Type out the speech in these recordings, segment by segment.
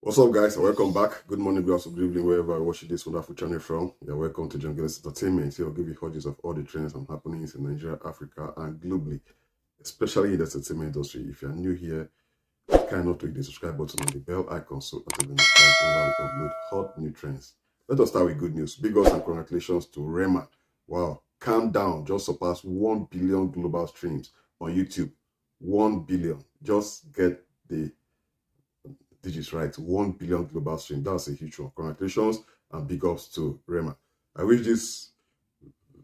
What's up, guys? Welcome back. Good morning, good afternoon, good evening, wherever you're watching this wonderful channel from. You're welcome to Junglist Entertainment. Here I'll give you hodges of all the trends and happenings in Nigeria, Africa, and globally, especially in the entertainment industry. If you're new here, kindly click the subscribe button and the bell icon so that you notified whenever we upload hot new trends. Let us start with good news. Big ups and congratulations to Rema. Wow, calm down. Just surpassed 1 billion global streams on YouTube. 1 billion. Just get the digits right. 1 billion global stream. That's a huge one. Congratulations and big ups to Rema. I wish this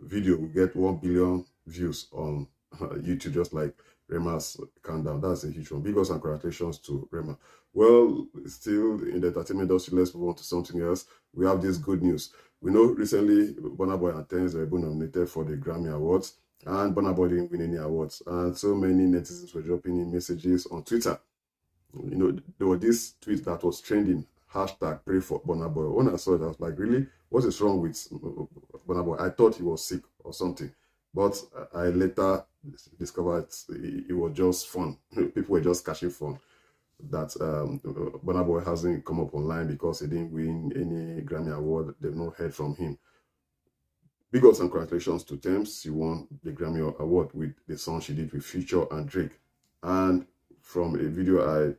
video will get 1 billion views on YouTube, just like Rema's countdown. That's a huge one. Big ups and congratulations to Rema. Well, still in the entertainment industry, let's move on to something else. We have this good news. We know recently Burna Boy and Tems were nominated for the Grammy Awards, and Burna Boy didn't win any awards. And so many netizens were dropping in messages on Twitter. You know, there was this tweet that was trending, hashtag pray for Burna Boy. When I saw it, I was like, really? What is wrong with Burna Boy? I thought he was sick or something. But I later discovered it was just fun. People were just catching fun that Burna Boy hasn't come up online because he didn't win any Grammy Award. They've not heard from him. Big ups and congratulations to Tems. She won the Grammy Award with the song she did with Future and Drake. And from a video I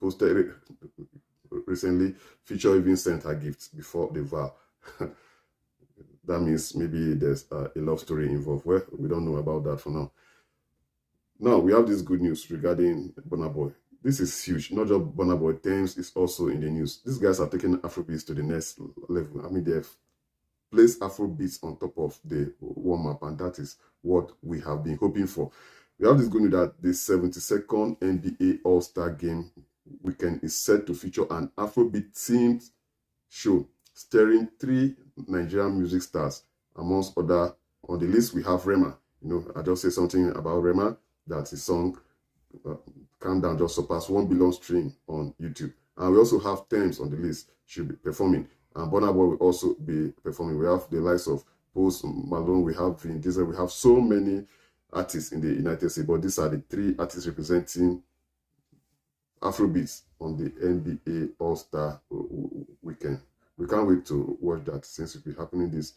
posted recently, Future even sent her gifts before the vow. That means maybe there's a love story involved. Well, we don't know about that for now. Now, we have this good news regarding Burna Boy. This is huge. Not just Burna Boy, Tems is also in the news. These guys are taking Afrobeats to the next level. I mean, they've placed Afrobeats on top of the warm-up, and that is what we have been hoping for. We have this good news that the 72nd NBA All-Star Game weekend is set to feature an Afrobeat-themed show starring 3 Nigerian music stars, amongst other. On the list, we have Rema. You know, I just say something about Rema, that his song, Calm Down, just surpassed 1 billion stream on YouTube. And we also have Tems on the list. She'll be performing. And Burna Boy will also be performing. We have the likes of Post Malone, we have Vin Diesel, we have so many artists in the United States, but these are the 3 artists representing Afrobeats on the NBA All-Star weekend. We can't wait to watch that since it will be happening this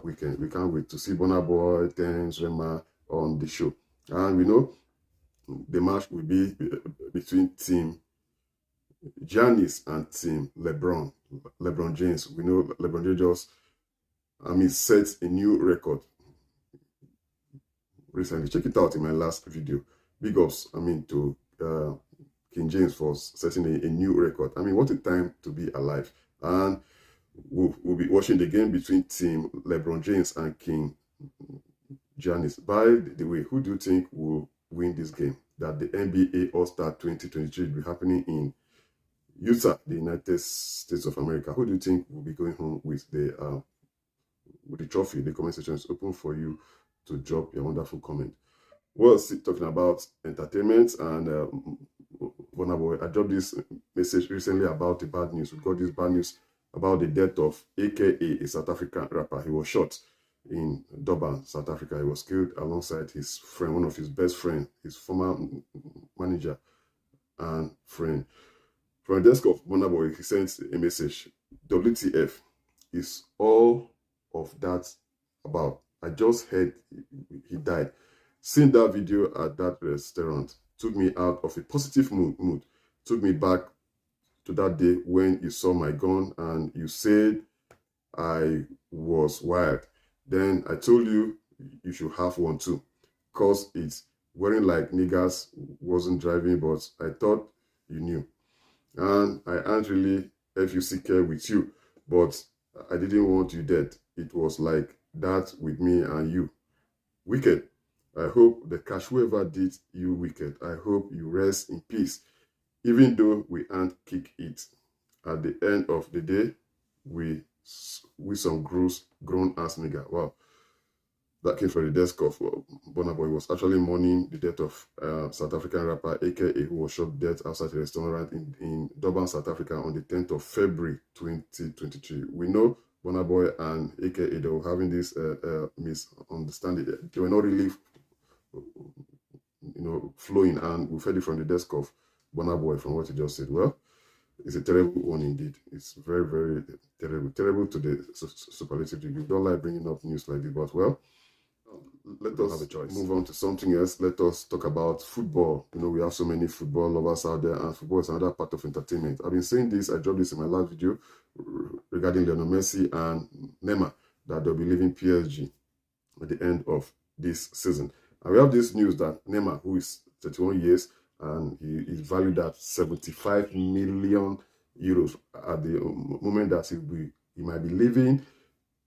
weekend. We can't wait to see Burna Boy, Tems, Rema on the show. And we know the match will be between Team Giannis and Team LeBron James. We know LeBron James just, set a new record recently. Check it out in my last video. Big ups, to King James for setting a new record. What a time to be alive. And we'll be watching the game between Team LeBron James and King Giannis. By the way, who do you think will win this game? That the NBA All-Star 2023 will be happening in Utah, the United States of America. Who do you think will be going home with the trophy? The comment section is open for you to drop your wonderful comment. We're still talking about entertainment, and Burna Boy, I dropped this message recently about the bad news. We got this bad news about the death of AKA, a South African rapper. He was shot in Durban, South Africa. He was killed alongside his friend, one of his best friends, his former manager and friend. From the desk of Burna Boy, he sent a message. WTF is all of that about. I just heard he died. Seeing that video at that restaurant took me out of a positive mood, took me back to that day when you saw my gun and you said I was wild. Then I told you you should have one too, because it's wearing like niggas wasn't driving, but I thought you knew. And I aren't really FUCK with you, but I didn't want you dead. It was like that with me and you. Wicked. I hope the catch whoever did you wicked. I hope you rest in peace. Even though we can't kick it. At the end of the day, we some grown ass nigga. Wow. That came from the desk of Burna Boy. Was actually mourning the death of South African rapper AKA, who was shot dead outside a restaurant in Durban, South Africa on the 10th of February 2023. We know Burna Boy and AKA, they were having this misunderstanding. They were not really flowing, and we've heard it from the desk of burnaboy from what you just said. Well, it's a terrible one indeed. It's very, very terrible. Terrible to the superlative degree. Don't like bringing up news like this, but well, let us have a choice. Move on to something else. Let us talk about football. You know, we have so many football lovers out there, and football is another part of entertainment. I've been saying this, I dropped this in my last video regarding Lionel Messi and Neymar, that they'll be leaving PSG at the end of this season. And we have this news that Neymar, who is 31 years, and he is valued at 75 million euros at the moment that he might be leaving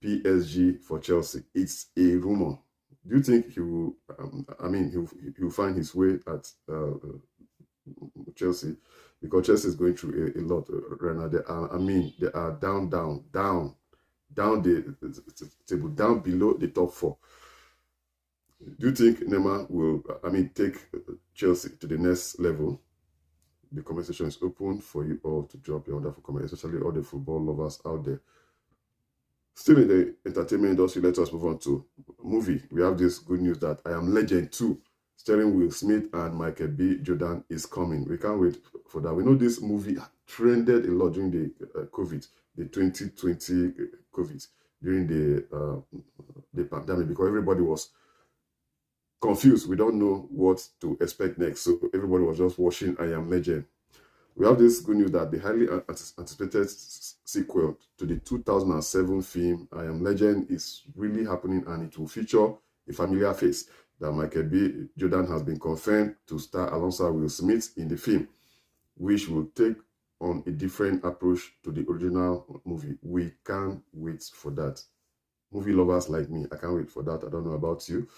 PSG for Chelsea. It's a rumor. Do you think he will? He'll find his way at Chelsea, because Chelsea is going through a lot right now. They are down the table, down below the top 4. Do you think Neymar will, take Chelsea to the next level? The conversation is open for you all to drop your wonderful comment, especially all the football lovers out there. Still in the entertainment industry, let us move on to movie. We have this good news that I Am Legend 2, starring Will Smith and Michael B. Jordan, is coming. We can't wait for that. We know this movie trended a lot during the COVID, the 2020 COVID, during the pandemic, because everybody was confused. We don't know what to expect next. So everybody was just watching I Am Legend. We have this good news that the highly anticipated sequel to the 2007 film I Am Legend is really happening, and it will feature a familiar face that Michael B. Jordan has been confirmed to star alongside Will Smith in the film, which will take on a different approach to the original movie. We can't wait for that. Movie lovers like me, I can't wait for that. I don't know about you.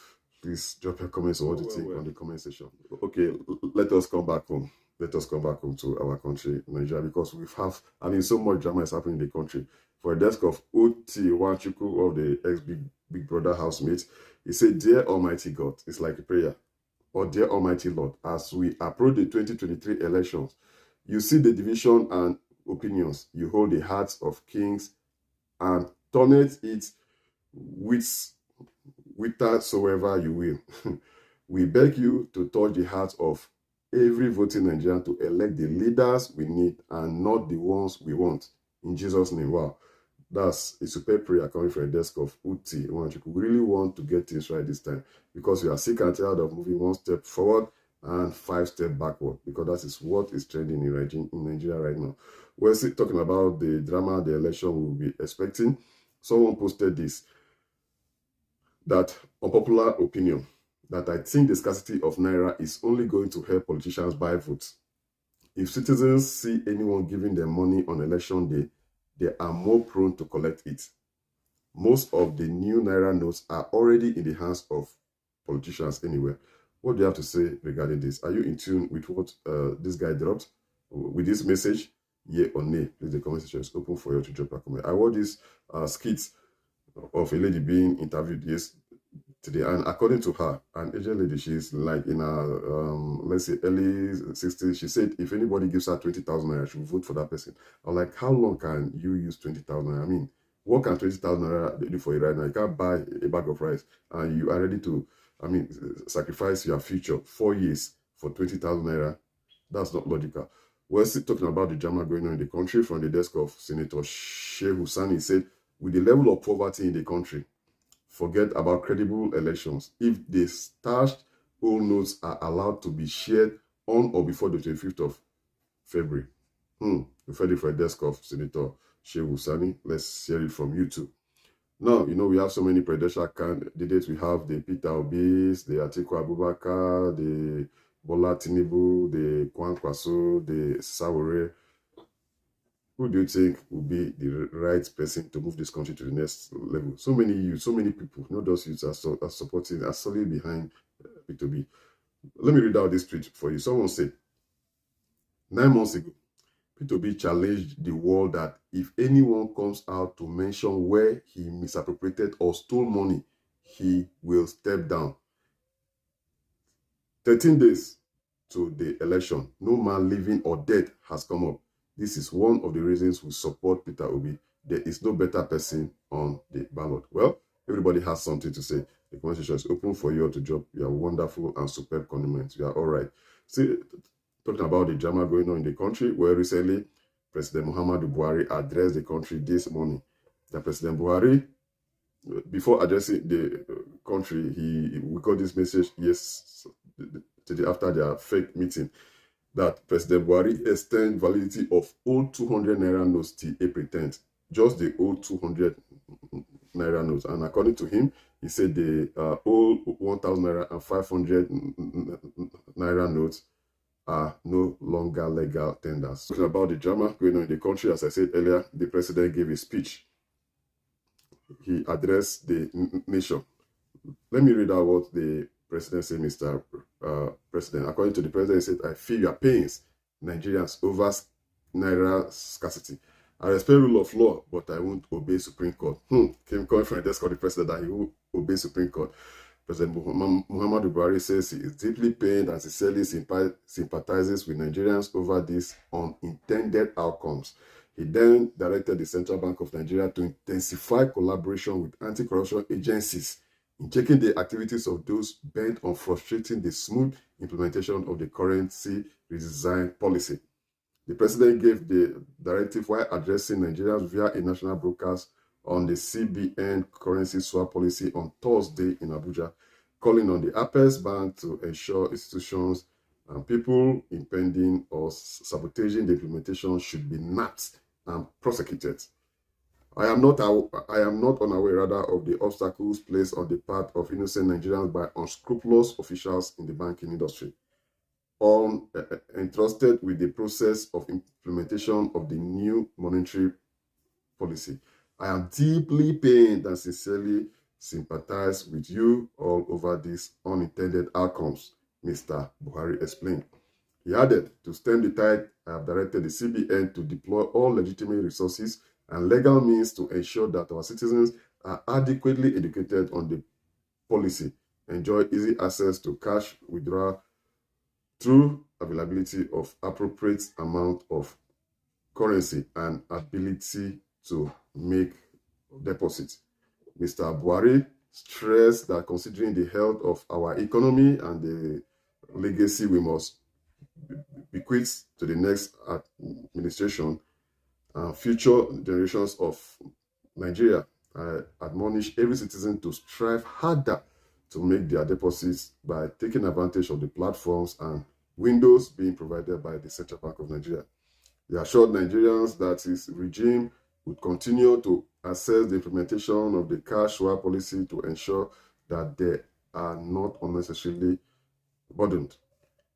Please drop your comments on what you think on the comment section. Okay, let us come back home. Let us come back home to our country, Nigeria, because so much drama is happening in the country. For a desk of Oti Wanchuku, of the ex-Big Brother housemate, he said, "Dear Almighty God," it's like a prayer, or "Dear Almighty Lord, as we approach the 2023 elections, you see the division and opinions. You hold the hearts of kings and turneth it whithersoever you will. We beg you to touch the hearts of every voting Nigerian to elect the leaders we need and not the ones we want. In Jesus' name." Wow. That's a super prayer coming from a desk of Uti. We really want to get things right this time, because we are sick and tired of moving 1 step forward and 5 steps backward, because that is what is trending in Nigeria right now. We're still talking about the drama, the election we'll be expecting. Someone posted this, that unpopular opinion, that I think the scarcity of Naira is only going to help politicians buy votes. If citizens see anyone giving them money on election day, they are more prone to collect it. Most of the new Naira notes are already in the hands of politicians anyway. What do you have to say regarding this? Are you in tune with what this guy dropped with this message? Yeah or nay? Please, the comment section is open for you to drop a comment. I watched this skit of a lady being interviewed yesterday, and according to her, an aged lady, she's like in her let's say early 60s. She said if anybody gives her 20,000 naira, she will vote for that person. I'm like, how long can you use 20,000 naira? I mean, what can 20,000 naira do for you right now? You can't buy a bag of rice, and you are ready to, sacrifice your future 4 years for 20,000 naira. That's not logical. We're still talking about the drama going on in the country. From the desk of Senator Shehu Sani, said, with the level of poverty in the country, forget about credible elections. If the stashed old notes are allowed to be shared on or before the 25th of February. We've heard it from a desk of Senator Shehu Sani. Let's hear it from you too. Now, we have so many presidential candidates. We have the Peter Obis, the Atiku Abubakar, the Bola Tinubu, the Kwan Kwaso, the Sawore. Who do you think will be the right person to move this country to the next level? So many youth, so many people, those youths are supporting, are solely behind P2B. Let me read out this tweet for you. Someone said, 9 months ago, P2B challenged the world that if anyone comes out to mention where he misappropriated or stole money, he will step down. 13 days to the election, no man living or dead has come up. This is one of the reasons we support Peter Obi. There is no better person on the ballot. Well, everybody has something to say. The comment section is open for you to drop your wonderful and superb comments. You are all right. See, talking about the drama going on in the country, where recently President Muhammadu Buhari addressed the country this morning. That President Buhari, before addressing the country, we got this message after their fake meeting, that President Buhari extend validity of old 200 naira notes till April 10th. Just the old 200 naira notes. And according to him, he said the old 1,000 naira and 500 naira notes are no longer legal tenders. Talking about the drama going on in the country, as I said earlier, the president gave a speech. He addressed the nation. Let me read out what the president said, Mr. President. According to the president, he said, "I feel your pains, Nigerians, over naira scarcity. I respect rule of law, but I won't obey Supreme Court." Came coming from the desk of the president that he will obey Supreme Court. President Muhammadu Buhari says he is deeply pained and sincerely sympathizes with Nigerians over these unintended outcomes. He then directed the Central Bank of Nigeria to intensify collaboration with anti-corruption agencies in checking the activities of those bent on frustrating the smooth implementation of the currency redesign policy. The president gave the directive while addressing Nigerians via a national broadcast on the CBN currency swap policy on Thursday in Abuja, calling on the Apex Bank to ensure institutions and people impeding or sabotaging the implementation should be nabbed and prosecuted. I am not unaware, rather, of the obstacles placed on the path of innocent Nigerians by unscrupulous officials in the banking industry, entrusted with the process of implementation of the new monetary policy. I am deeply pained and sincerely sympathize with you all over these unintended outcomes, Mr. Buhari explained. He added, to stem the tide, I have directed the CBN to deploy all legitimate resources and legal means to ensure that our citizens are adequately educated on the policy, enjoy easy access to cash withdrawal through availability of appropriate amount of currency and ability to make deposits. Mr. Buhari stressed that considering the health of our economy and the legacy we must bequeath to the next administration and future generations of Nigeria, I admonish every citizen to strive harder to make their deposits by taking advantage of the platforms and windows being provided by the Central Bank of Nigeria. He assured Nigerians that his regime would continue to assess the implementation of the cash swap policy to ensure that they are not unnecessarily burdened.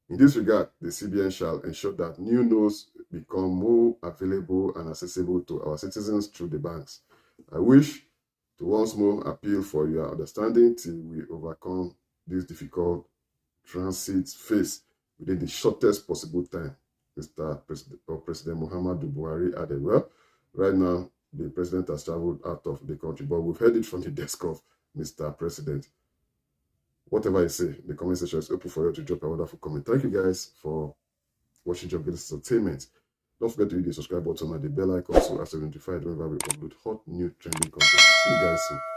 In this regard, the CBN shall ensure that new notes become more available and accessible to our citizens through the banks. I wish to once more appeal for your understanding till we overcome this difficult transit phase within the shortest possible time, Mr. President Muhammadu Buhari added. Well, right now, the president has traveled out of the country, but we've heard it from the desk of Mr. President. Whatever I say, the comment section is open for you to drop a wonderful comment. Thank you guys for watching Job Business Entertainment. Don't forget to hit the subscribe button and the bell icon so as to be notified whenever we upload hot, new, trending content. See you guys soon.